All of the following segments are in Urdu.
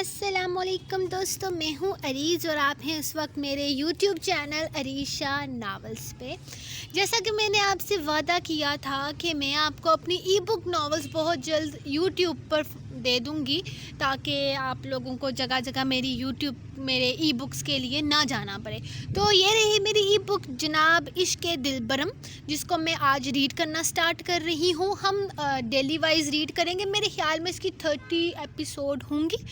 السلام علیکم دوستو، میں ہوں عریض اور آپ ہیں اس وقت میرے یوٹیوب چینل عریشہ ناولز پہ۔ جیسا کہ میں نے آپ سے وعدہ کیا تھا کہ میں آپ کو اپنی ای بک ناولز بہت جلد یوٹیوب پر دے دوں گی تاکہ آپ لوگوں کو جگہ جگہ میرے ای بکس کے لیے نہ جانا پڑے۔ تو یہ رہی میری ای بک جناب عشق دلبرم، جس کو میں آج ریڈ کرنا سٹارٹ کر رہی ہوں۔ ہم ڈیلی وائز ریڈ کریں گے، میرے خیال میں اس کی 30 ایپیسوڈ ہوں گی،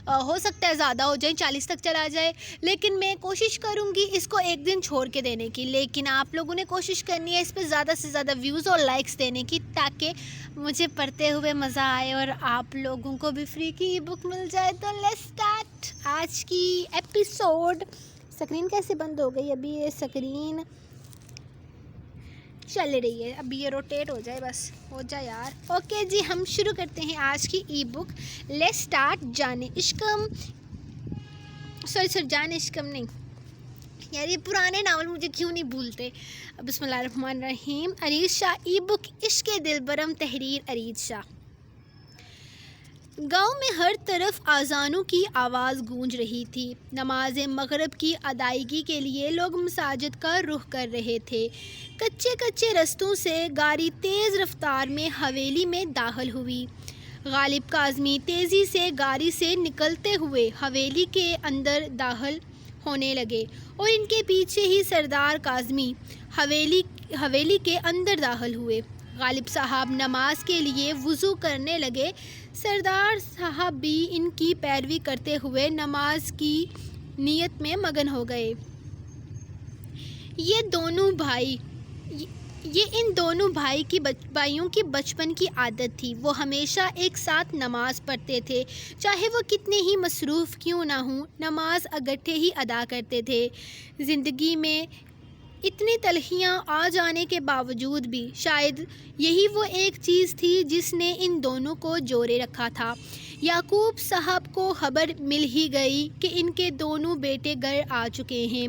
ہو سکتا ہے زیادہ ہو جائیں، 40 تک چلا جائے، لیکن میں کوشش کروں گی اس کو ایک دن چھوڑ کے دینے کی۔ لیکن آپ لوگوں نے کوشش کرنی ہے اس پہ زیادہ سے زیادہ ویوز اور لائکس دینے کی تاکہ مجھے پڑھتے ہوئے مزہ آئے اور آپ لوگوں کو بھی فری کی ای بک مل جائے۔ تو لیٹس اسٹارٹ آج کی ایپیسوڈ۔ سکرین کیسے بند ہو گئی؟ ابھی یہ سکرین چل رہی ہے، ابھی یہ روٹیٹ ہو جائے، بس ہو جائے یار۔ اوکے جی، ہم شروع کرتے ہیں آج کی ای بک۔ لیٹس اسٹارٹ جانے عشقم، جانے عشقم نہیں یار، یہ پرانے ناول مجھے کیوں نہیں بھولتے۔ بسم اللہ الرحمن الرحیم۔ عریض شاہ ای بک عشق دلبرم، تحریر عریض شاہ۔ گاؤں میں ہر طرف اذانوں کی آواز گونج رہی تھی۔ نماز مغرب کی ادائیگی کے لیے لوگ مساجد کا رخ کر رہے تھے۔ کچے رستوں سے گاڑی تیز رفتار میں حویلی میں داخل ہوئی۔ غالب کاظمی تیزی سے گاڑی سے نکلتے ہوئے حویلی کے اندر داخل ہونے لگے اور ان کے پیچھے ہی سردار کاظمی حویلی کے اندر داخل ہوئے۔ غالب صاحب نماز کے لیے وضو کرنے لگے۔ سردار صاحب بھی ان کی پیروی کرتے ہوئے نماز کی نیت میں مگن ہو گئے۔ یہ ان دونوں بھائیوں کی بچپن کی عادت تھی۔ وہ ہمیشہ ایک ساتھ نماز پڑھتے تھے، چاہے وہ کتنے ہی مصروف کیوں نہ ہوں، نماز اکٹھے ہی ادا کرتے تھے۔ زندگی میں اتنی تلخیاں آ جانے کے باوجود بھی شاید یہی وہ ایک چیز تھی جس نے ان دونوں کو جوڑے رکھا تھا۔ یعقوب صاحب کو خبر مل ہی گئی کہ ان کے دونوں بیٹے گھر آ چکے ہیں۔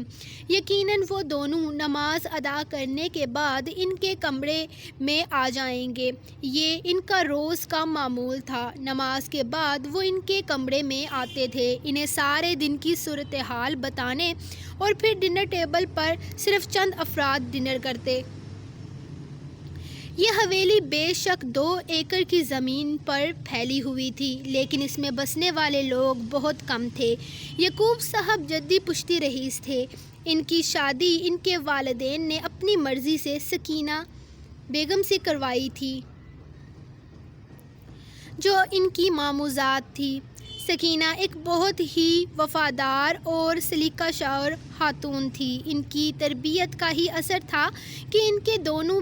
یقیناً وہ دونوں نماز ادا کرنے کے بعد ان کے کمرے میں آ جائیں گے۔ یہ ان کا روز کا معمول تھا۔ نماز کے بعد وہ ان کے کمرے میں آتے تھے، انہیں سارے دن کی صورتحال بتانے، اور پھر ڈنر ٹیبل پر صرف چند افراد ڈنر کرتے۔ یہ حویلی بے شک 2 ایکڑ کی زمین پر پھیلی ہوئی تھی، لیکن اس میں بسنے والے لوگ بہت کم تھے۔ یعقوب صاحب جدی پشتی رئیس تھے۔ ان کی شادی ان کے والدین نے اپنی مرضی سے سکینہ بیگم سے کروائی تھی، جو ان کی ماموزاد تھی۔ سکینہ ایک بہت ہی وفادار اور سلیقہ شعور خاتون تھی۔ ان کی تربیت کا ہی اثر تھا کہ ان کے دونوں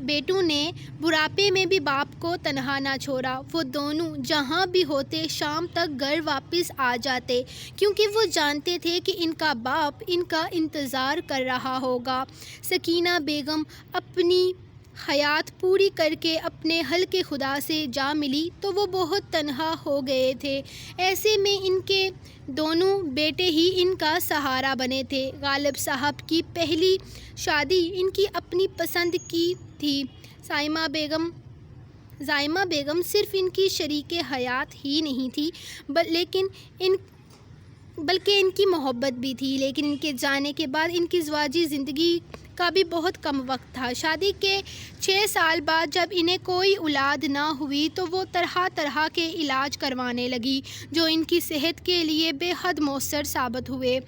بیٹوں نے بڑھاپے میں بھی باپ کو تنہا نہ چھوڑا۔ وہ دونوں جہاں بھی ہوتے شام تک گھر واپس آ جاتے، کیونکہ وہ جانتے تھے کہ ان کا باپ ان کا انتظار کر رہا ہوگا۔ سکینہ بیگم اپنی حیات پوری کر کے اپنے حلقے خدا سے جا ملی تو وہ بہت تنہا ہو گئے تھے۔ ایسے میں ان کے دونوں بیٹے ہی ان کا سہارا بنے تھے۔ غالب صاحب کی پہلی شادی ان کی اپنی پسند کی تھی۔ زائمہ بیگم صرف ان کی شریک حیات ہی نہیں تھی بلکہ ان کی محبت بھی تھی، لیکن ان کے جانے کے بعد ان کی ازدواجی زندگی کا بھی بہت کم وقت تھا۔ شادی کے 6 سال بعد جب انہیں کوئی اولاد نہ ہوئی تو وہ طرح کے علاج کروانے لگی جو ان کی صحت کے لیے بے حد مؤثر ثابت ہوئے۔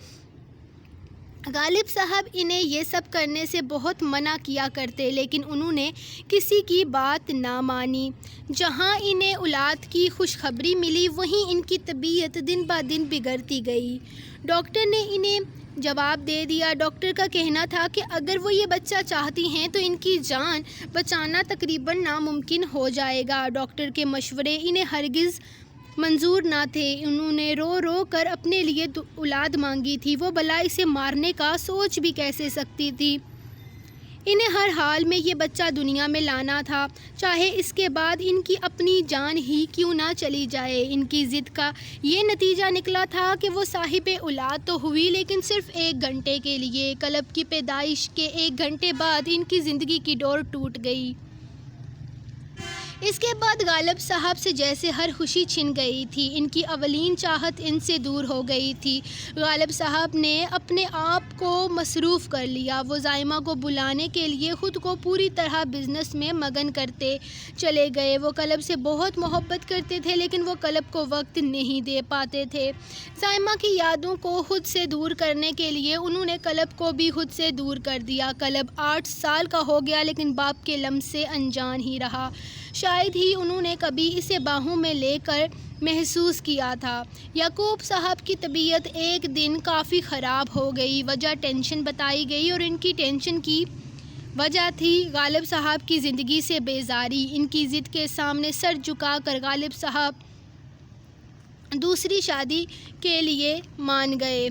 غالب صاحب انہیں یہ سب کرنے سے بہت منع کیا کرتے، لیکن انہوں نے کسی کی بات نہ مانی۔ جہاں انہیں اولاد کی خوشخبری ملی وہیں ان کی طبیعت دن بہ دن بگڑتی گئی۔ ڈاکٹر نے انہیں جواب دے دیا۔ ڈاکٹر کا کہنا تھا کہ اگر وہ یہ بچہ چاہتی ہیں تو ان کی جان بچانا تقریباً ناممکن ہو جائے گا۔ ڈاکٹر کے مشورے انہیں ہرگز منظور نہ تھے۔ انہوں نے رو کر اپنے لیے اولاد مانگی تھی، وہ بھلا اسے مارنے کا سوچ بھی کیسے سکتی تھی؟ انہیں ہر حال میں یہ بچہ دنیا میں لانا تھا، چاہے اس کے بعد ان کی اپنی جان ہی کیوں نہ چلی جائے۔ ان کی ضد کا یہ نتیجہ نکلا تھا کہ وہ صاحب اولاد تو ہوئی، لیکن صرف 1 گھنٹے کے لیے۔ کلب کی پیدائش کے 1 گھنٹے بعد ان کی زندگی کی ڈور ٹوٹ گئی۔ اس کے بعد غالب صاحب سے جیسے ہر خوشی چھن گئی تھی، ان کی اولین چاہت ان سے دور ہو گئی تھی۔ غالب صاحب نے اپنے آپ کو مصروف کر لیا، وہ زائمہ کو بلانے کے لیے خود کو پوری طرح بزنس میں مگن کرتے چلے گئے۔ وہ کلب سے بہت محبت کرتے تھے لیکن وہ کلب کو وقت نہیں دے پاتے تھے۔ زائمہ کی یادوں کو خود سے دور کرنے کے لیے انہوں نے کلب کو بھی خود سے دور کر دیا۔ کلب 8 سال کا ہو گیا لیکن باپ کے لمس سے انجان ہی رہا۔ شاید ہی انہوں نے کبھی اسے باہوں میں لے کر محسوس کیا تھا۔ یعقوب صاحب کی طبیعت ایک دن کافی خراب ہو گئی۔ وجہ ٹینشن بتائی گئی اور ان کی ٹینشن کی وجہ تھی غالب صاحب کی زندگی سے بیزاری۔ ان کی ضد کے سامنے سر جھکا کر غالب صاحب دوسری شادی کے لیے مان گئے۔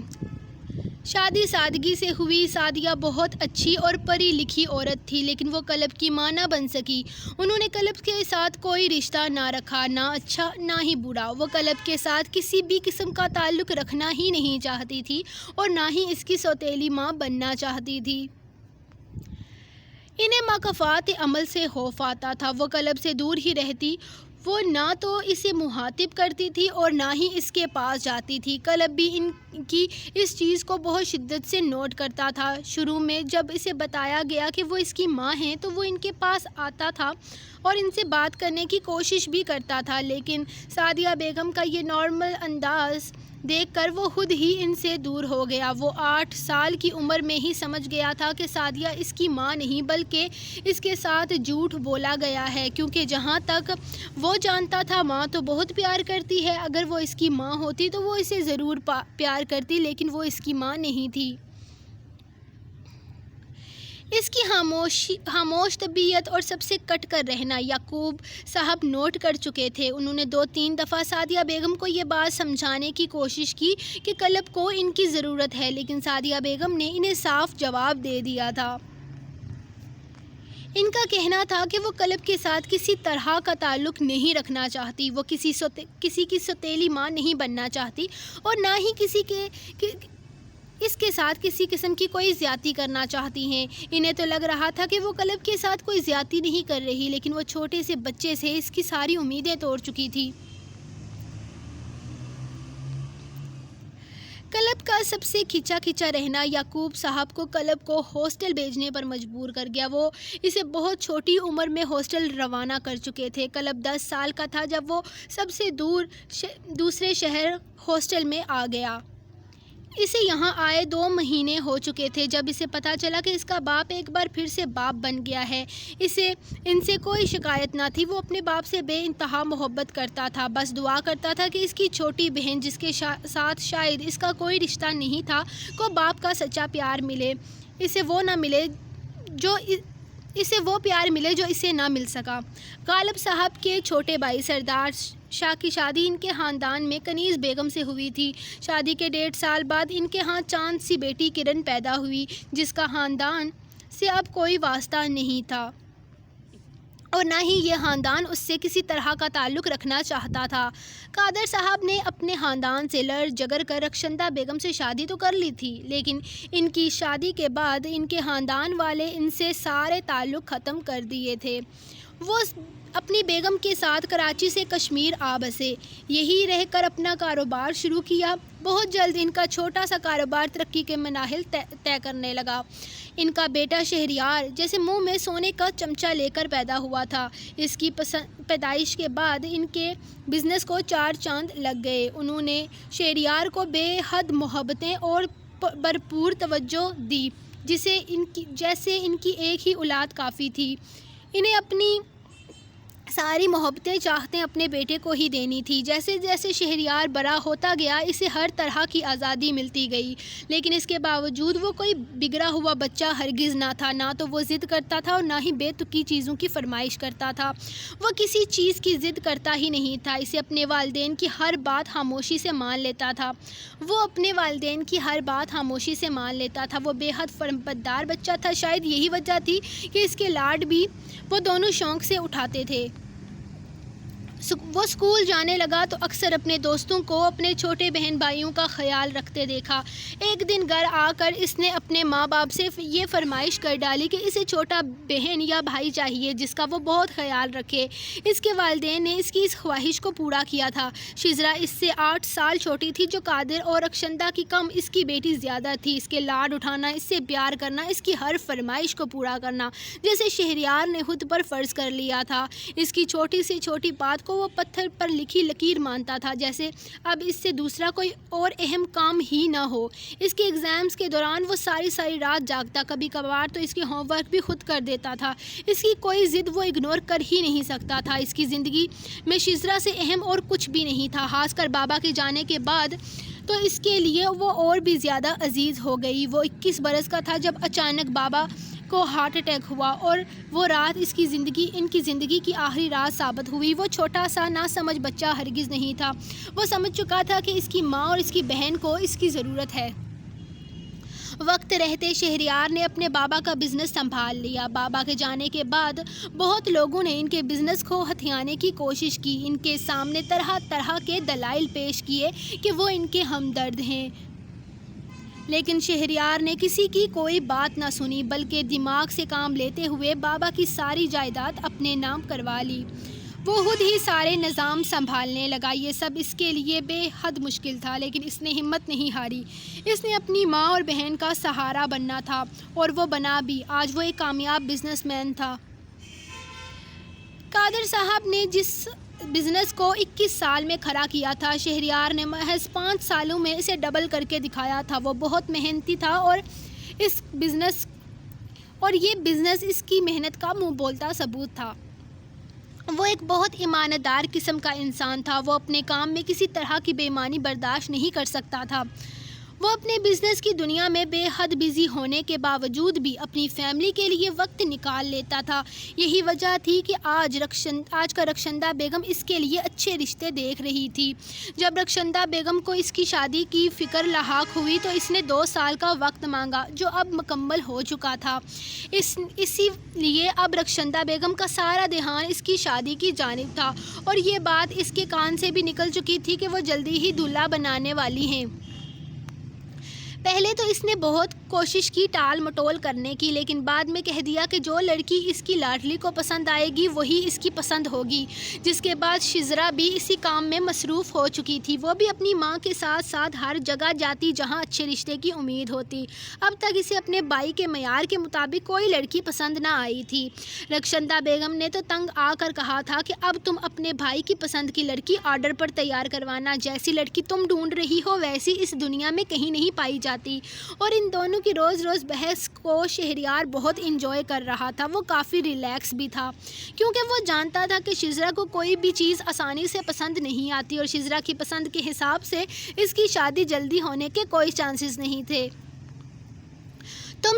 شادی سادگی سے ہوئی۔ سعدیہ بہت اچھی اور پڑھی لکھی عورت تھی لیکن وہ کلب کی ماں نہ بن سکی۔ انہوں نے کلب کے ساتھ کوئی رشتہ نہ رکھا، نہ اچھا نہ ہی برا۔ وہ کلب کے ساتھ کسی بھی قسم کا تعلق رکھنا ہی نہیں چاہتی تھی اور نہ ہی اس کی سوتیلی ماں بننا چاہتی تھی۔ انہیں مکافات عمل سے خوف آتا تھا۔ وہ کلب سے دور ہی رہتی، وہ نہ تو اسے مخاطب کرتی تھی اور نہ ہی اس کے پاس جاتی تھی۔ کلب بھی ان کی اس چیز کو بہت شدت سے نوٹ کرتا تھا۔ شروع میں جب اسے بتایا گیا کہ وہ اس کی ماں ہیں تو وہ ان کے پاس آتا تھا اور ان سے بات کرنے کی کوشش بھی کرتا تھا، لیکن سعدیہ بیگم کا یہ نارمل انداز دیکھ کر وہ خود ہی ان سے دور ہو گیا۔ وہ 8 سال کی عمر میں ہی سمجھ گیا تھا کہ سعدیہ اس کی ماں نہیں بلکہ اس کے ساتھ جھوٹ بولا گیا ہے، کیونکہ جہاں تک وہ جانتا تھا ماں تو بہت پیار کرتی ہے۔ اگر وہ اس کی ماں ہوتی تو وہ اسے ضرور پیار کرتی، لیکن وہ اس کی ماں نہیں تھی۔ اس کی خاموش طبیعت اور سب سے کٹ کر رہنا یعقوب صاحب نوٹ کر چکے تھے۔ انہوں نے 2-3 دفعہ سعدیہ بیگم کو یہ بات سمجھانے کی کوشش کی کہ کلب کو ان کی ضرورت ہے، لیکن سعدیہ بیگم نے انہیں صاف جواب دے دیا تھا۔ ان کا کہنا تھا کہ وہ کلب کے ساتھ کسی طرح کا تعلق نہیں رکھنا چاہتی، وہ کسی کی سوتیلی ماں نہیں بننا چاہتی اور نہ ہی اس کے ساتھ کسی قسم کی کوئی زیادتی کرنا چاہتی ہیں۔ انہیں تو لگ رہا تھا کہ وہ کلب کے ساتھ کوئی زیادتی نہیں کر رہی، لیکن وہ چھوٹے سے بچے سے اس کی ساری امیدیں توڑ چکی تھی۔ کلب کا سب سے کھچا رہنا یعقوب صاحب کو کلب کو ہاسٹل بھیجنے پر مجبور کر گیا۔ وہ اسے بہت چھوٹی عمر میں ہاسٹل روانہ کر چکے تھے۔ کلب 10 سال کا تھا جب وہ سب سے دوسرے شہر ہاسٹل میں آ گیا۔ اسے یہاں آئے 2 مہینے ہو چکے تھے جب اسے پتہ چلا کہ اس کا باپ ایک بار پھر سے باپ بن گیا ہے۔ اسے ان سے کوئی شکایت نہ تھی، وہ اپنے باپ سے بے انتہا محبت کرتا تھا، بس دعا کرتا تھا کہ اس کی چھوٹی بہن جس کے ساتھ شاید اس کا کوئی رشتہ نہیں تھا کو باپ کا سچا پیار ملے، اسے وہ پیار ملے جو اسے نہ مل سکا۔ غالب صاحب کے چھوٹے بھائی سردار شاہ کی شادی ان کے خاندان میں کنیز بیگم سے ہوئی تھی۔ شادی کے 1.5 سال بعد ان کے ہاں چاند سی بیٹی کرن پیدا ہوئی، جس کا خاندان سے اب کوئی واسطہ نہیں تھا اور نہ ہی یہ خاندان اس سے کسی طرح کا تعلق رکھنا چاہتا تھا۔ قادر صاحب نے اپنے خاندان سے لڑ جگر کر رخشندہ بیگم سے شادی تو کر لی تھی، لیکن ان کی شادی کے بعد ان کے خاندان والے ان سے سارے تعلق ختم کر دیے تھے۔ وہ اپنی بیگم کے ساتھ کراچی سے کشمیر آ بسے، یہی رہ کر اپنا کاروبار شروع کیا۔ بہت جلد ان کا چھوٹا سا کاروبار ترقی کے مناحل طے کرنے لگا۔ ان کا بیٹا شہریار جیسے منہ میں سونے کا چمچہ لے کر پیدا ہوا تھا۔ اس کی پیدائش کے بعد ان کے بزنس کو 4 چاند لگ گئے۔ انہوں نے شہریار کو بے حد محبتیں اور بھرپور توجہ دی، جیسے ان کی ایک ہی اولاد کافی تھی۔ انہیں اپنی ساری محبتیں چاہتیں اپنے بیٹے کو ہی دینی تھی۔ جیسے جیسے شہریار بڑا ہوتا گیا اسے ہر طرح کی آزادی ملتی گئی، لیکن اس کے باوجود وہ کوئی بگڑا ہوا بچہ ہرگز نہ تھا۔ نہ تو وہ ضد کرتا تھا اور نہ ہی بے تکی چیزوں کی فرمائش کرتا تھا۔ وہ کسی چیز کی ضد کرتا ہی نہیں تھا، اسے اپنے والدین کی ہر بات خاموشی سے مان لیتا تھا۔ وہ بے حد فرمانبردار بچہ تھا۔ شاید یہی وجہ تھی کہ اس کے لاڈ بھی وہ دونوں شوق سے اٹھاتے تھے۔ وہ اسکول جانے لگا تو اکثر اپنے دوستوں کو اپنے چھوٹے بہن بھائیوں کا خیال رکھتے دیکھا۔ ایک دن گھر آ کر اس نے اپنے ماں باپ سے یہ فرمائش کر ڈالی کہ اسے چھوٹا بہن یا بھائی چاہیے جس کا وہ بہت خیال رکھے۔ اس کے والدین نے اس کی اس خواہش کو پورا کیا تھا۔ شزرا اس سے 8 سال چھوٹی تھی، جو قادر اور رخشندہ کی کم اس کی بیٹی زیادہ تھی۔ اس کے لاڈ اٹھانا، اس سے پیار کرنا، اس کی ہر فرمائش کو پورا کرنا جیسے شہریار نے خود پر فرض کر لیا تھا۔ اس کی چھوٹی سے چھوٹی بات کو وہ پتھر پر لکھی لکیر مانتا تھا، جیسے اب اس سے دوسرا کوئی اور اہم کام ہی نہ ہو۔ اس کے ایگزامز کے دوران وہ ساری رات جاگتا، کبھی کبھار تو اس کے ہوم ورک بھی خود کر دیتا تھا۔ اس کی کوئی ضد وہ اگنور کر ہی نہیں سکتا تھا۔ اس کی زندگی میں شزرا سے اہم اور کچھ بھی نہیں تھا، خاص کر بابا کے جانے کے بعد تو اس کے لیے وہ اور بھی زیادہ عزیز ہو گئی۔ وہ 21 برس کا تھا جب اچانک بابا کو ہارٹ اٹیک ہوا، اور وہ رات ان کی زندگی کی آخری رات ثابت ہوئی۔ وہ چھوٹا سا ناسمجھ بچہ ہرگز نہیں تھا، وہ سمجھ چکا تھا کہ اس کی ماں اور اس کی بہن کو اس کی ضرورت ہے۔ وقت رہتے شہریار نے اپنے بابا کا بزنس سنبھال لیا۔ بابا کے جانے کے بعد بہت لوگوں نے ان کے بزنس کو ہتھیانے کی کوشش کی، ان کے سامنے طرح طرح کے دلائل پیش کیے کہ وہ ان کے ہمدرد ہیں، لیکن شہریار نے کسی کی کوئی بات نہ سنی، بلکہ دماغ سے کام لیتے ہوئے بابا کی ساری جائیداد اپنے نام کروا لی۔ وہ خود ہی سارے نظام سنبھالنے لگا۔ یہ سب اس کے لیے بے حد مشکل تھا، لیکن اس نے ہمت نہیں ہاری۔ اس نے اپنی ماں اور بہن کا سہارا بننا تھا، اور وہ بنا بھی۔ آج وہ ایک کامیاب بزنس مین تھا۔ قادر صاحب نے جس بزنس کو 21 سال میں کھڑا کیا تھا، شہریار نے محض 5 سالوں میں اسے ڈبل کر کے دکھایا تھا۔ وہ بہت محنتی تھا، اور یہ بزنس اس کی محنت کا منہ بولتا ثبوت تھا۔ وہ ایک بہت ایماندار قسم کا انسان تھا۔ وہ اپنے کام میں کسی طرح کی بے ایمانی برداشت نہیں کر سکتا تھا۔ وہ اپنے بزنس کی دنیا میں بے حد بزی ہونے کے باوجود بھی اپنی فیملی کے لیے وقت نکال لیتا تھا۔ یہی وجہ تھی کہ آج کا رخشندہ بیگم اس کے لیے اچھے رشتے دیکھ رہی تھی۔ جب رخشندہ بیگم کو اس کی شادی کی فکر لاحق ہوئی تو اس نے 2 سال کا وقت مانگا، جو اب مکمل ہو چکا تھا۔ اسی لیے اب رخشندہ بیگم کا سارا دھیان اس کی شادی کی جانب تھا، اور یہ بات اس کے کان سے بھی نکل چکی تھی کہ وہ جلدی ہی دلہا بنانے والی ہیں۔ پہلے تو اس نے بہت کوشش کی ٹال مٹول کرنے کی، لیکن بعد میں کہہ دیا کہ جو لڑکی اس کی لاڈلی کو پسند آئے گی وہی اس کی پسند ہوگی۔ جس کے بعد شزرا بھی اسی کام میں مصروف ہو چکی تھی۔ وہ بھی اپنی ماں کے ساتھ ساتھ ہر جگہ جاتی جہاں اچھے رشتے کی امید ہوتی۔ اب تک اسے اپنے بھائی کے معیار کے مطابق کوئی لڑکی پسند نہ آئی تھی۔ رخشندہ بیگم نے تو تنگ آ کر کہا تھا کہ اب تم اپنے بھائی کی پسند کی لڑکی آرڈر پر تیار کروانا، جیسی لڑکی تم ڈھونڈ رہی ہو ویسی اس دنیا میں کہیں نہیں پائی جاتی۔ اور ان دونوں کی روز بحث کو شہریار بہت انجوائے کر رہا تھا۔ وہ کافی ریلیکس بھی تھا، کیونکہ وہ جانتا تھا کہ شزرا کو کوئی بھی چیز آسانی سے پسند نہیں آتی، اور شزرا کی پسند کے حساب سے اس کی شادی جلدی ہونے کے کوئی چانسز نہیں تھے۔ تم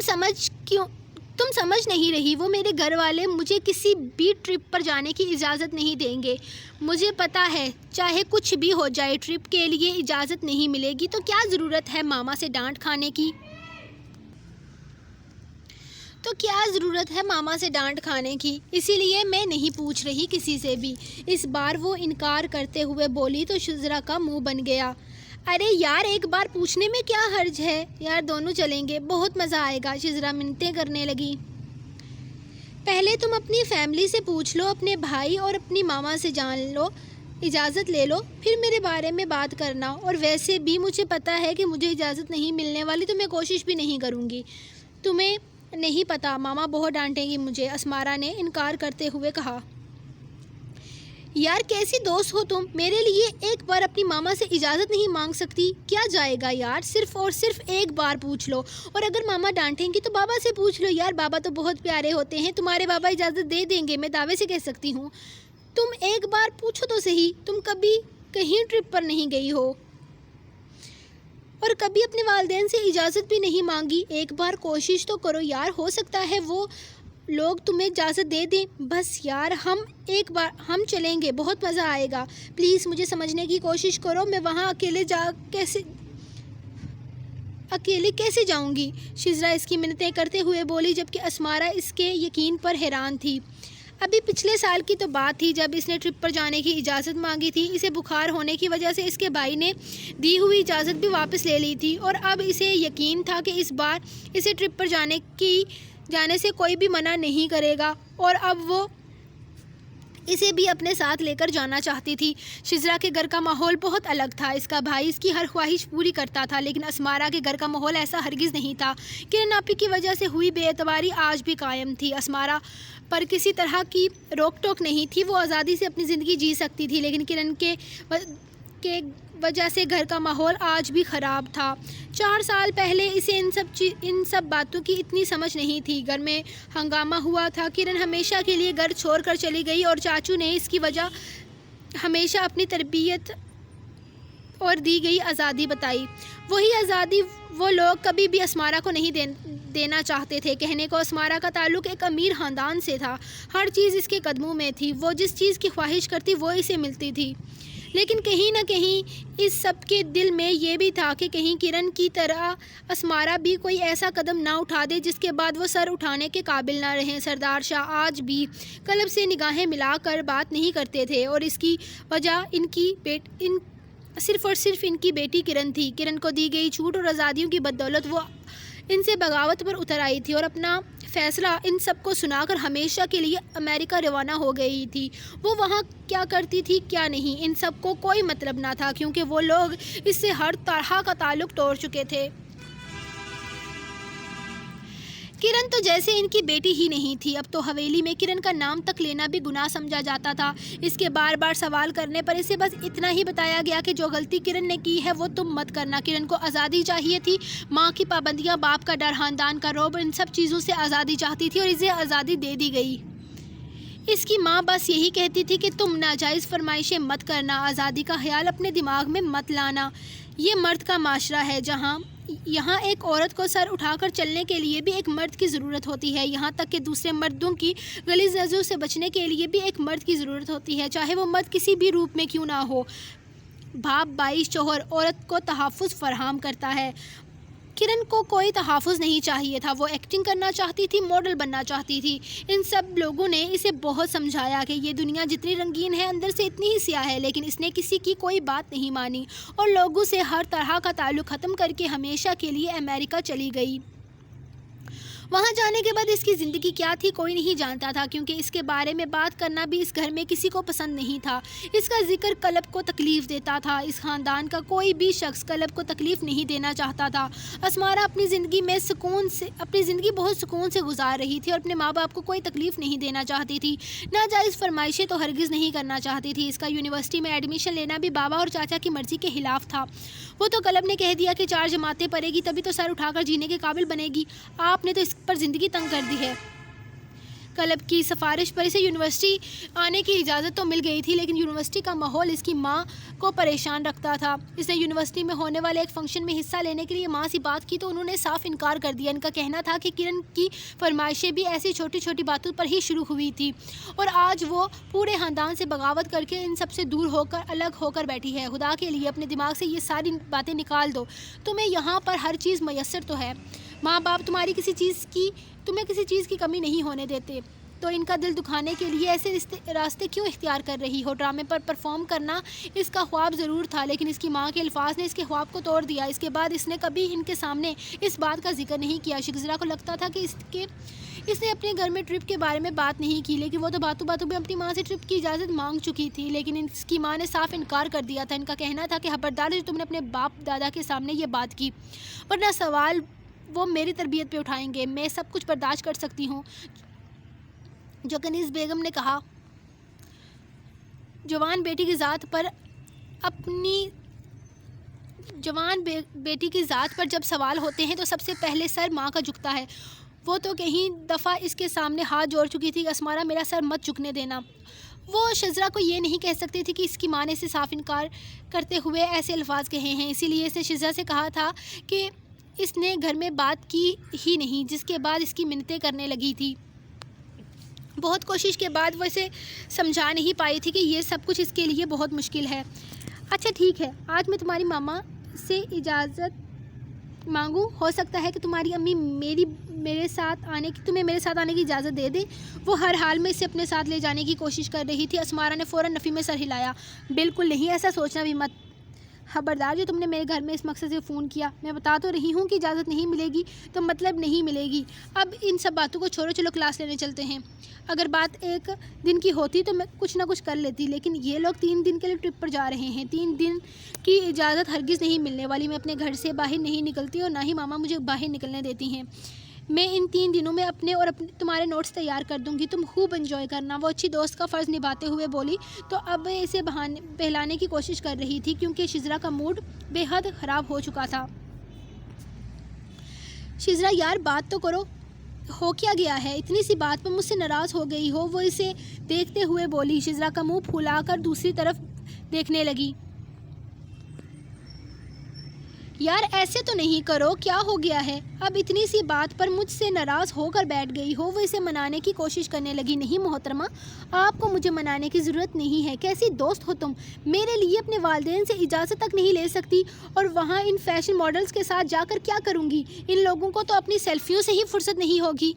سمجھ نہیں رہی، وہ میرے گھر والے مجھے کسی بھی ٹرپ پر جانے کی اجازت نہیں دیں گے۔ مجھے پتا ہے چاہے کچھ بھی ہو جائے ٹرپ کے لیے اجازت نہیں ملے گی، تو کیا ضرورت ہے ماما سے ڈانٹ کھانے کی؟ اسی لیے میں نہیں پوچھ رہی کسی سے بھی۔ اس بار وہ انکار کرتے ہوئے بولی تو شزرا کا منہ بن گیا۔ ارے یار، ایک بار پوچھنے میں کیا حرج ہے یار، دونوں چلیں گے، بہت مزہ آئے گا۔ شزرا منتیں کرنے لگی۔ پہلے تم اپنی فیملی سے پوچھ لو، اپنے بھائی اور اپنی ماما سے جان لو، اجازت لے لو، پھر میرے بارے میں بات کرنا۔ اور ویسے بھی مجھے پتا ہے کہ مجھے اجازت نہیں ملنے والی، تو میں کوشش بھی نہیں کروں گی۔ تمہیں نہیں پتا، ماما بہت ڈانٹیں گی مجھے، اسمارا نے انکار کرتے ہوئے کہا۔ یار کیسی دوست ہو تم، میرے لیے ایک بار اپنی ماما سے اجازت نہیں مانگ سکتی؟ کیا جائے گا یار، صرف اور صرف ایک بار پوچھ لو، اور اگر ماما ڈانٹیں گی تو بابا سے پوچھ لو۔ یار بابا تو بہت پیارے ہوتے ہیں، تمہارے بابا اجازت دے دیں گے، میں دعوے سے کہہ سکتی ہوں۔ تم ایک بار پوچھو تو صحیح، تم کبھی کہیں ٹرپ پر نہیں گئی ہو اور کبھی اپنے والدین سے اجازت بھی نہیں مانگی، ایک بار کوشش تو کرو یار، ہو سکتا ہے وہ لوگ تمہیں اجازت دے دیں۔ بس یار، ہم چلیں گے، بہت مزہ آئے گا، پلیز مجھے سمجھنے کی کوشش کرو، میں وہاں اکیلے کیسے جاؤں گی؟ شزرا اس کی منتیں کرتے ہوئے بولی، جبکہ اسمارا اس کے یقین پر حیران تھی۔ ابھی پچھلے سال کی تو بات تھی جب اس نے ٹرپ پر جانے کی اجازت مانگی تھی. اسے بخار ہونے کی وجہ سے اس کے بھائی نے دی ہوئی اجازت بھی واپس لے لی تھی اور اب اسے یقین تھا کہ اس بار اسے ٹرپ پر جانے سے کوئی بھی منع نہیں کرے گا اور اب وہ اسے بھی اپنے ساتھ لے کر جانا چاہتی تھی. شزرا کے گھر کا ماحول بہت الگ تھا. اس کا بھائی اس کی ہر خواہش پوری کرتا تھا لیکن اسمارا کے گھر کا ماحول ایسا ہرگز نہیں تھا. کرن آپی کی وجہ سے ہوئی بے اعتباری آج بھی قائم تھی. اسمارا پر کسی طرح کی روک ٹوک نہیں تھی. وہ آزادی سے اپنی زندگی جی سکتی تھی لیکن کرن کے وجہ سے گھر کا ماحول آج بھی خراب تھا. 4 سال پہلے اسے ان سب باتوں کی اتنی سمجھ نہیں تھی. گھر میں ہنگامہ ہوا تھا. کرن ہمیشہ کے لیے گھر چھوڑ کر چلی گئی اور چاچو نے اس کی وجہ ہمیشہ اپنی تربیت اور دی گئی آزادی بتائی. وہی آزادی وہ لوگ کبھی بھی اسمارا کو نہیں دینا چاہتے تھے. کہنے کو اسمارا کا تعلق ایک امیر خاندان سے تھا. ہر چیز اس کے قدموں میں تھی. وہ جس چیز کی خواہش کرتی وہ اسے ملتی تھی. لیکن کہیں نہ کہیں اس سب کے دل میں یہ بھی تھا کہ کہیں کرن کی طرح اسمارا بھی کوئی ایسا قدم نہ اٹھا دے جس کے بعد وہ سر اٹھانے کے قابل نہ رہیں. سردار شاہ آج بھی کلب سے نگاہیں ملا کر بات نہیں کرتے تھے اور اس کی وجہ صرف اور صرف ان کی بیٹی کرن تھی. کرن کو دی گئی چھوٹ اور آزادیوں کی بدولت وہ ان سے بغاوت پر اتر آئی تھی اور اپنا فیصلہ ان سب کو سنا کر ہمیشہ کے لیے امریکہ روانہ ہو گئی تھی. وہ وہاں کیا کرتی تھی کیا نہیں ان سب کو کوئی مطلب نہ تھا کیونکہ وہ لوگ اس سے ہر طرح کا تعلق توڑ چکے تھے. کرن تو جیسے ان کی بیٹی ہی نہیں تھی. اب تو حویلی میں کرن کا نام تک لینا بھی گناہ سمجھا جاتا تھا. اس کے بار بار سوال کرنے پر اسے بس اتنا ہی بتایا گیا کہ جو غلطی کرن نے کی ہے وہ تم مت کرنا. کرن کو آزادی چاہیے تھی. ماں کی پابندیاں، باپ کا ڈر، خاندان کا رعب، ان سب چیزوں سے آزادی چاہتی تھی اور اسے آزادی دے دی گئی. اس کی ماں بس یہی کہتی تھی کہ تم ناجائز فرمائشیں مت کرنا، آزادی کا خیال اپنے دماغ میں مت لانا. یہ مرد کا معاشرہ ہے یہاں ایک عورت کو سر اٹھا کر چلنے کے لیے بھی ایک مرد کی ضرورت ہوتی ہے. یہاں تک کہ دوسرے مردوں کی غلیظ نظروں سے بچنے کے لیے بھی ایک مرد کی ضرورت ہوتی ہے، چاہے وہ مرد کسی بھی روپ میں کیوں نہ ہو. باپ، بھائی، شوہر عورت کو تحفظ فراہم کرتا ہے. کرن کو کوئی تحفظ نہیں چاہیے تھا. وہ ایکٹنگ کرنا چاہتی تھی، ماڈل بننا چاہتی تھی. ان سب لوگوں نے اسے بہت سمجھایا کہ یہ دنیا جتنی رنگین ہے اندر سے اتنی ہی سیاہ ہے لیکن اس نے کسی کی کوئی بات نہیں مانی اور لوگوں سے ہر طرح کا تعلق ختم کر کے ہمیشہ کے لیے امریکہ چلی گئی. وہاں جانے کے بعد اس کی زندگی کیا تھی کوئی نہیں جانتا تھا کیونکہ اس کے بارے میں بات کرنا بھی اس گھر میں کسی کو پسند نہیں تھا. اس کا ذکر کلب کو تکلیف دیتا تھا. اس خاندان کا کوئی بھی شخص کلب کو تکلیف نہیں دینا چاہتا تھا. اسمارا اپنی زندگی بہت سکون سے گزار رہی تھی اور اپنے ماں باپ کو کوئی تکلیف نہیں دینا چاہتی تھی. ناجائز فرمائشیں تو ہرگز نہیں کرنا چاہتی تھی. اس کا یونیورسٹی میں ایڈمیشن لینا بھی بابا اور چاچا کی مرضی کے خلاف تھا. وہ تو کلب نے کہہ دیا کہ 4 جماعتیں پڑھے گی تبھی تو سر اٹھا کر جینے کے قابل بنے گی. آپ نے تو اس پر زندگی تنگ کر دی ہے. کلب کی سفارش پر اسے یونیورسٹی آنے کی اجازت تو مل گئی تھی لیکن یونیورسٹی کا ماحول اس کی ماں کو پریشان رکھتا تھا. اس نے یونیورسٹی میں ہونے والے ایک فنکشن میں حصہ لینے کے لیے ماں سے بات کی تو انہوں نے صاف انکار کر دیا. ان کا کہنا تھا کہ کرن کی فرمائشیں بھی ایسی چھوٹی چھوٹی باتوں پر ہی شروع ہوئی تھی اور آج وہ پورے خاندان سے بغاوت کر کے ان سب سے دور ہو کر الگ ہو کر بیٹھی ہے. خدا کے لیے اپنے دماغ سے یہ ساری باتیں نکال دو. تمہیں یہاں پر ہر چیز میسر تو ہے. ماں باپ تمہیں کسی چیز کی کمی نہیں ہونے دیتے تو ان کا دل دکھانے کے لیے ایسے راستے کیوں اختیار کر رہی ہو. ڈرامے پر پرفارم کرنا اس کا خواب ضرور تھا لیکن اس کی ماں کے الفاظ نے اس کے خواب کو توڑ دیا. اس کے بعد اس نے کبھی ان کے سامنے اس بات کا ذکر نہیں کیا. شزرا کو لگتا تھا کہ اس نے اپنے گھر میں ٹرپ کے بارے میں بات نہیں کی لیکن وہ تو باتوں باتوں میں اپنی ماں سے ٹرپ کی اجازت مانگ چکی تھی لیکن اس کی ماں نے صاف انکار کر دیا تھا. ان کا کہنا تھا کہ خبردار جو تم نے اپنے باپ دادا کے سامنے یہ بات کی ورنہ سوال وہ میری تربیت پہ اٹھائیں گے. میں سب کچھ برداشت کر سکتی ہوں. جو کنیز بیگم نے کہا. جوان بیٹی کی ذات پر جب سوال ہوتے ہیں تو سب سے پہلے سر ماں کا جھکتا ہے. وہ تو کئی دفعہ اس کے سامنے ہاتھ جوڑ چکی تھی کہ اسمارا میرا سر مت جھکنے دینا. وہ شزرا کو یہ نہیں کہہ سکتی تھی کہ اس کی ماں نے اسے صاف انکار کرتے ہوئے ایسے الفاظ کہے ہیں. اسی لیے اس نے شزرا سے کہا تھا کہ اس نے گھر میں بات کی ہی نہیں جس کے بعد اس کی منتیں کرنے لگی تھی. بہت کوشش کے بعد وہ اسے سمجھا نہیں پائی تھی کہ یہ سب کچھ اس کے لیے بہت مشکل ہے. اچھا ٹھیک ہے، آج میں تمہاری ماما سے اجازت مانگوں؟ ہو سکتا ہے کہ تمہاری امی تمہیں میرے ساتھ آنے کی اجازت دے دیں۔ وہ ہر حال میں اسے اپنے ساتھ لے جانے کی کوشش کر رہی تھی۔ اسمارا نے فوراً نفی میں سر ہلایا۔ بالکل نہیں، ایسا سوچنا بھی مت۔ خبردار، جو تم نے میرے گھر میں اس مقصد سے فون کیا، میں بتا تو رہی ہوں کہ اجازت نہیں ملے گی تو مطلب نہیں ملے گی۔ اب ان سب باتوں کو چھوڑو، چلو کلاس لینے چلتے ہیں۔ اگر بات ایک دن کی ہوتی تو میں کچھ نہ کچھ کر لیتی، لیکن یہ لوگ 3 دن کے لیے ٹرپ پر جا رہے ہیں۔ 3 دن کی اجازت ہرگز نہیں ملنے والی۔ میں اپنے گھر سے باہر نہیں نکلتی اور نہ ہی ماما مجھے باہر نکلنے دیتی ہیں۔ میں ان 3 دنوں میں اپنے اور تمہارے نوٹس تیار کر دوں گی، تم خوب انجوائے کرنا۔ وہ اچھی دوست کا فرض نبھاتے ہوئے بولی تو اب اسے بہلانے کی کوشش کر رہی تھی کیونکہ شزرا کا موڈ بے حد خراب ہو چکا تھا۔ شزرا یار بات تو کرو، ہو کیا گیا ہے؟ اتنی سی بات پر مجھ سے ناراض ہو گئی ہو؟ وہ اسے دیکھتے ہوئے بولی۔ شزرا کا منہ پھولا کر دوسری طرف دیکھنے لگی۔ یار ایسے تو نہیں کرو، کیا ہو گیا ہے؟ اب اتنی سی بات پر مجھ سے ناراض ہو کر بیٹھ گئی ہو؟ وہ اسے منانے کی کوشش کرنے لگی۔ نہیں محترمہ، آپ کو مجھے منانے کی ضرورت نہیں ہے۔ کیسی دوست ہو تم؟ میرے لیے اپنے والدین سے اجازت تک نہیں لے سکتی، اور وہاں ان فیشن ماڈلز کے ساتھ جا کر کیا کروں گی؟ ان لوگوں کو تو اپنی سیلفیوں سے ہی فرصت نہیں ہوگی۔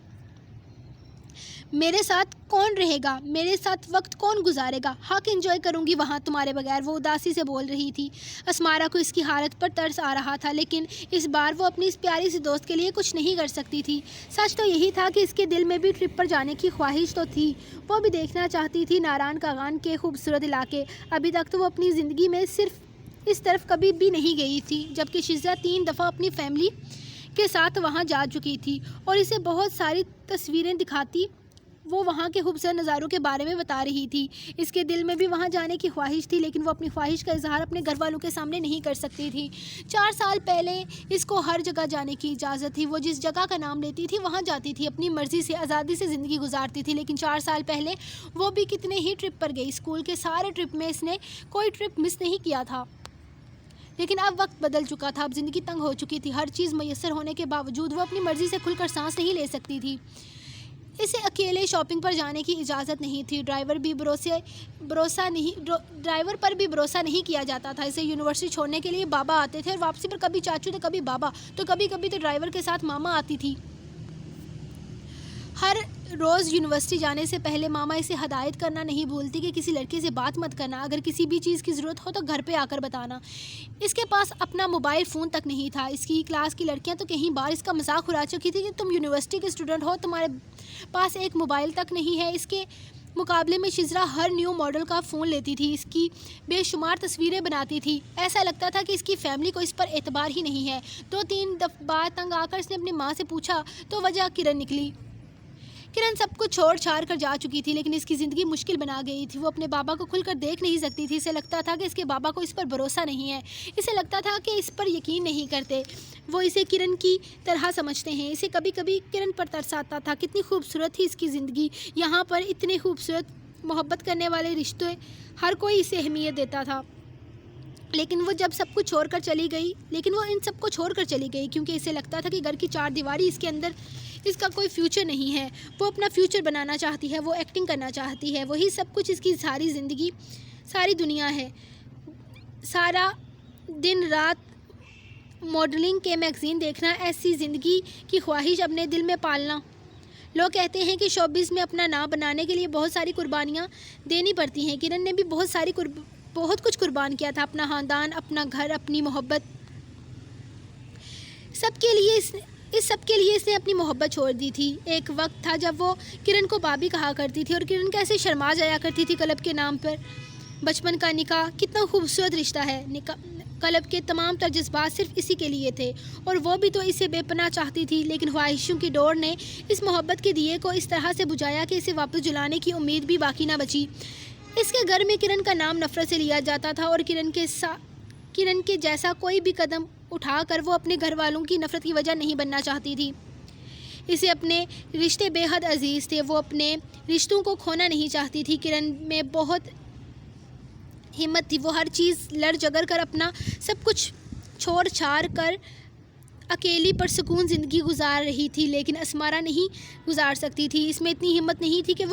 میرے ساتھ کون رہے گا؟ میرے ساتھ وقت کون گزارے گا؟ حق انجوائے کروں گی وہاں تمہارے بغیر۔ وہ اداسی سے بول رہی تھی۔ اسمارا کو اس کی حالت پر ترس آ رہا تھا، لیکن اس بار وہ اپنی اس پیاری سی دوست کے لیے کچھ نہیں کر سکتی تھی۔ سچ تو یہی تھا کہ اس کے دل میں بھی ٹرپ پر جانے کی خواہش تو تھی۔ وہ بھی دیکھنا چاہتی تھی ناران کاغان کے خوبصورت علاقے۔ ابھی تک تو وہ اپنی زندگی میں صرف اس طرف کبھی بھی نہیں گئی تھی، جبکہ شزرا 3 دفعہ اپنی فیملی کے ساتھ وہاں جا چکی تھی اور اسے بہت ساری تصویریں دکھاتی وہ وہاں کے خوبصورت نظاروں کے بارے میں بتا رہی تھی۔ اس کے دل میں بھی وہاں جانے کی خواہش تھی، لیکن وہ اپنی خواہش کا اظہار اپنے گھر والوں کے سامنے نہیں کر سکتی تھی۔ 4 سال پہلے اس کو ہر جگہ جانے کی اجازت تھی۔ وہ جس جگہ کا نام لیتی تھی وہاں جاتی تھی، اپنی مرضی سے آزادی سے زندگی گزارتی تھی۔ لیکن 4 سال پہلے وہ بھی کتنے ہی ٹرپ پر گئی۔ اسکول کے سارے ٹرپ میں اس نے کوئی ٹرپ مس نہیں کیا تھا۔ لیکن اب وقت بدل چکا تھا، اب زندگی تنگ ہو چکی تھی۔ ہر چیز میسر ہونے کے باوجود وہ اپنی مرضی سے کھل کر سانس نہیں لے سکتی تھی۔ اسے اکیلے شاپنگ پر جانے کی اجازت نہیں تھی۔ ڈرائیور پر بھی بھروسہ نہیں کیا جاتا تھا۔ اسے یونیورسٹی چھوڑنے کے لیے بابا آتے تھے اور واپسی پر کبھی چاچو تو کبھی بابا، تو کبھی کبھی تو ڈرائیور کے ساتھ ماما آتی تھی۔ ہر روز یونیورسٹی جانے سے پہلے ماما اسے ہدایت کرنا نہیں بھولتی کہ کسی لڑکے سے بات مت کرنا، اگر کسی بھی چیز کی ضرورت ہو تو گھر پہ آ کر بتانا۔ اس کے پاس اپنا موبائل فون تک نہیں تھا۔ اس کی کلاس کی لڑکیاں تو کئی بار اس کا مذاق اڑا چکی تھی کہ تم یونیورسٹی کے اسٹوڈنٹ ہو، تمہارے پاس ایک موبائل تک نہیں ہے۔ اس کے مقابلے میں شزرا ہر نیو ماڈل کا فون لیتی تھی، اس کی بے شمار تصویریں بناتی تھی۔ ایسا لگتا تھا کہ اس کی فیملی کو اس پر اعتبار ہی نہیں ہے۔ 2-3 بار تنگ آ کر اس نے اپنی ماں سے پوچھا تو وجہ کرن نکلی۔ کرن سب کچھ چھوڑ چھاڑ کر جا چکی تھی، لیکن اس کی زندگی مشکل بنا گئی تھی۔ وہ اپنے بابا کو کھل کر دیکھ نہیں سکتی تھی۔ اسے لگتا تھا کہ اس کے بابا کو اس پر بھروسہ نہیں ہے۔ اسے لگتا تھا کہ اس پر یقین نہیں کرتے، وہ اسے کرن کی طرح سمجھتے ہیں۔ اسے کبھی کبھی کرن پر ترس آتا تھا۔ کتنی خوبصورت تھی اس کی زندگی، یہاں پر اتنے خوبصورت محبت کرنے والے رشتے، ہر کوئی اسے اہمیت دیتا تھا۔ لیکن وہ ان سب کو چھوڑ کر چلی گئی کیونکہ اسے لگتا تھا کہ گھر کی 4 دیواری اس کے اندر اس کا کوئی فیوچر نہیں ہے۔ وہ اپنا فیوچر بنانا چاہتی ہے، وہ ایکٹنگ کرنا چاہتی ہے، وہی سب کچھ اس کی ساری زندگی، ساری دنیا ہے۔ سارا دن رات ماڈلنگ کے میگزین دیکھنا، ایسی زندگی کی خواہش اپنے دل میں پالنا۔ لوگ کہتے ہیں کہ شوبز میں اپنا نام بنانے کے لیے بہت ساری قربانیاں دینی پڑتی ہیں۔ کرن نے بھی بہت کچھ قربان کیا تھا، اپنا خاندان، اپنا گھر، اپنی محبت، اس سب کے لیے اس نے اپنی محبت چھوڑ دی تھی۔ ایک وقت تھا جب وہ کرن کو بابی کہا کرتی تھی اور کرن کیسے شرما جایا کرتی تھی کلب کے نام پر۔ بچپن کا نکاح کتنا خوبصورت رشتہ ہے۔ کلب کے تمام تر جذبات صرف اسی کے لیے تھے اور وہ بھی تو اسے بے پناہ چاہتی تھی، لیکن خواہشوں کی ڈور نے اس محبت کے دیے کو اس طرح سے بجھایا کہ اسے واپس جلانے کی امید بھی باقی نہ بچی۔ اس کے گھر میں کرن کا نام نفرت سے لیا جاتا تھا اور کرن کے جیسا کوئی بھی قدم اٹھا کر وہ اپنے گھر والوں کی نفرت کی وجہ نہیں بننا چاہتی تھی۔ اسے اپنے رشتے بے حد عزیز تھے، وہ اپنے رشتوں کو کھونا نہیں چاہتی تھی۔ کرن میں بہت ہمت تھی، وہ ہر چیز لڑ جگر کر اپنا سب کچھ چھوڑ چھاڑ کر اکیلی پرسکون زندگی گزار رہی تھی، لیکن اسمارا نہیں گزار سکتی تھی۔ اس میں اتنی ہمت نہیں تھی کہ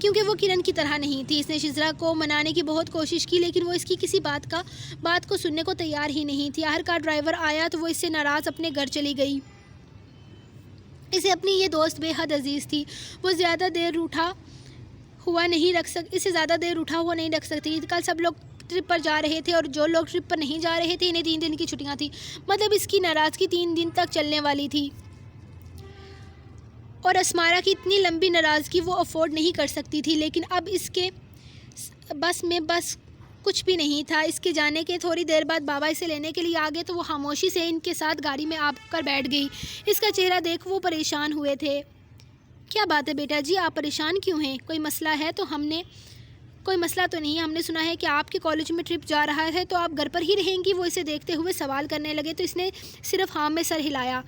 کیونکہ وہ کرن کی طرح نہیں تھی۔ اس نے شزرا کو منانے کی بہت کوشش کی، لیکن وہ اس کی کسی بات کو سننے کو تیار ہی نہیں تھی۔ آخرکار ڈرائیور آیا تو وہ اس سے ناراض اپنے گھر چلی گئی۔ اسے اپنی یہ دوست بے حد عزیز تھی، وہ اسے زیادہ دیر روٹھا ہوا نہیں رکھ سکتی۔ کل سب لوگ ٹرپ پر جا رہے تھے اور جو لوگ ٹرپ پر نہیں جا رہے تھے انہیں 3 دن کی چھٹیاں تھیں، مطلب اس کی ناراضگی 3 دن تک چلنے والی تھی، اور اسمارا کی اتنی لمبی ناراضگی وہ افورڈ نہیں کر سکتی تھی۔ لیکن اب اس کے بس کچھ بھی نہیں تھا۔ اس کے جانے کے تھوڑی دیر بعد بابا اسے لینے کے لیے آ گئے تو وہ خاموشی سے ان کے ساتھ گاڑی میں آ کر بیٹھ گئی۔ اس کا چہرہ دیکھ وہ پریشان ہوئے تھے۔ کیا بات ہے بیٹا جی، آپ پریشان کیوں ہیں؟ کوئی مسئلہ ہے تو کوئی مسئلہ تو نہیں ہے، ہم نے سنا ہے کہ آپ کے کالج میں ٹرپ جا رہا ہے تو آپ گھر پر ہی رہیں گی؟ وہ اسے دیکھتے ہوئے سوال کرنے لگے تو اس نے صرف ہاں میں سر ہلایا۔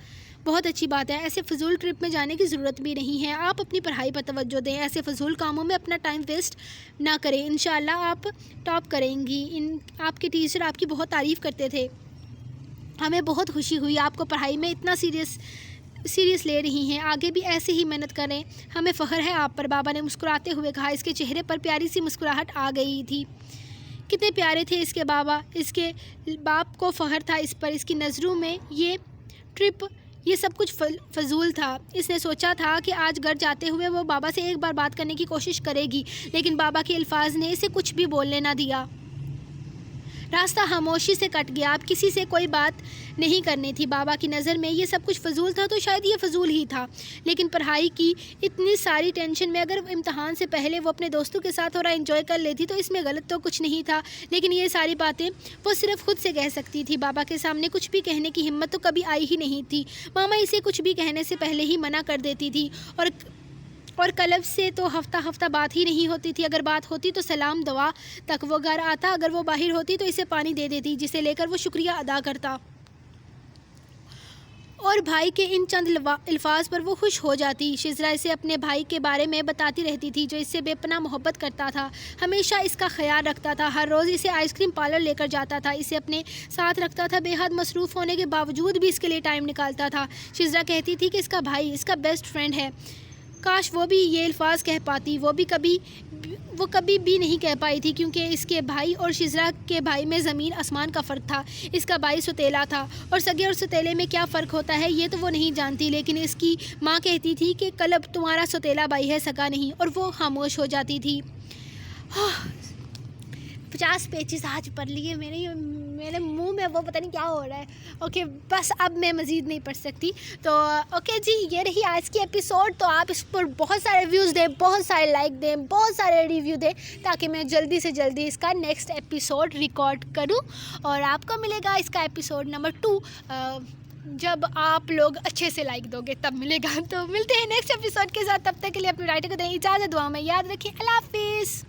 بہت اچھی بات ہے، ایسے فضول ٹرپ میں جانے کی ضرورت بھی نہیں ہے، آپ اپنی پڑھائی پر توجہ دیں، ایسے فضول کاموں میں اپنا ٹائم ویسٹ نہ کریں، انشاءاللہ آپ ٹاپ کریں گی۔ آپ کے ٹیچر آپ کی بہت تعریف کرتے تھے، ہمیں بہت خوشی ہوئی آپ کو پڑھائی میں اتنا سیریس لے رہی ہیں، آگے بھی ایسے ہی محنت کریں، ہمیں فخر ہے آپ پر، بابا نے مسکراتے ہوئے کہا۔ اس کے چہرے پر پیاری سی مسکراہٹ آ گئی تھی۔ کتنے پیارے تھے اس کے بابا، اس کے باپ کو فخر تھا اس پر۔ اس کی نظروں میں یہ ٹرپ، یہ سب کچھ فضول تھا۔ اس نے سوچا تھا کہ آج گھر جاتے ہوئے وہ بابا سے ایک بار بات کرنے کی کوشش کرے گی، لیکن بابا کے الفاظ نے اسے کچھ بھی بولنے نہ دیا۔ راستہ خاموشی سے کٹ گیا، اب کسی سے کوئی بات نہیں کرنی تھی۔ بابا کی نظر میں یہ سب کچھ فضول تھا تو شاید یہ فضول ہی تھا، لیکن پڑھائی کی اتنی ساری ٹینشن میں اگر امتحان سے پہلے وہ اپنے دوستوں کے ساتھ تھوڑا انجوائے کر لیتی تو اس میں غلط تو کچھ نہیں تھا، لیکن یہ ساری باتیں وہ صرف خود سے کہہ سکتی تھی، بابا کے سامنے کچھ بھی کہنے کی ہمت تو کبھی آئی ہی نہیں تھی۔ ماما اسے کچھ بھی کہنے سے پہلے ہی منع کر دیتی تھی، اور کلب سے تو ہفتہ بات ہی نہیں ہوتی تھی، اگر بات ہوتی تو سلام دعا تک۔ وہ گھر آتا، اگر وہ باہر ہوتی تو اسے پانی دے دیتی، جسے لے کر وہ شکریہ ادا کرتا، اور بھائی کے ان چند الفاظ پر وہ خوش ہو جاتی۔ شزرا اسے اپنے بھائی کے بارے میں بتاتی رہتی تھی، جو اس سے بے پناہ محبت کرتا تھا، ہمیشہ اس کا خیال رکھتا تھا، ہر روز اسے آئس کریم پارلر لے کر جاتا تھا، اسے اپنے ساتھ رکھتا تھا، بے حد مصروف ہونے کے باوجود بھی اس کے لیے ٹائم نکالتا تھا۔ شزرا کہتی تھی کہ اس کا بھائی اس کا بیسٹ فرینڈ ہے، کاش وہ بھی یہ الفاظ کہہ پاتی، وہ کبھی بھی نہیں کہہ پائی تھی، کیونکہ اس کے بھائی اور شزرا کے بھائی میں زمین آسمان کا فرق تھا۔ اس کا بھائی سوتیلا تھا، اور سگے اور سوتیلے میں کیا فرق ہوتا ہے یہ تو وہ نہیں جانتی، لیکن اس کی ماں کہتی تھی کہ کلب تمہارا سوتیلا بھائی ہے، سگا نہیں، اور وہ خاموش ہو جاتی تھی۔ 50 پیجز آج پڑھ لیے، میرے منہ میں وہ پتہ نہیں کیا ہو رہا ہے۔ اوکے، بس اب میں مزید نہیں پڑھ سکتی، تو اوکے جی، یہ رہی آج کی ایپیسوڈ۔ تو آپ اس پر بہت سارے ویوز دیں، بہت سارے لائک دیں، بہت سارے ریویو دیں، تاکہ میں جلدی سے جلدی اس کا نیکسٹ ایپیسوڈ ریکارڈ کروں، اور آپ کو ملے گا اس کا ایپیسوڈ نمبر 2 جب آپ لوگ اچھے سے لائک دو گے، تب ملے گا۔ تو ملتے ہیں نیکسٹ ایپیسوڈ کے ساتھ، تب تک کے لیے اپنی رائٹر کو دیں اجازت، دعا میں یاد رکھیں، اللہ حافظ۔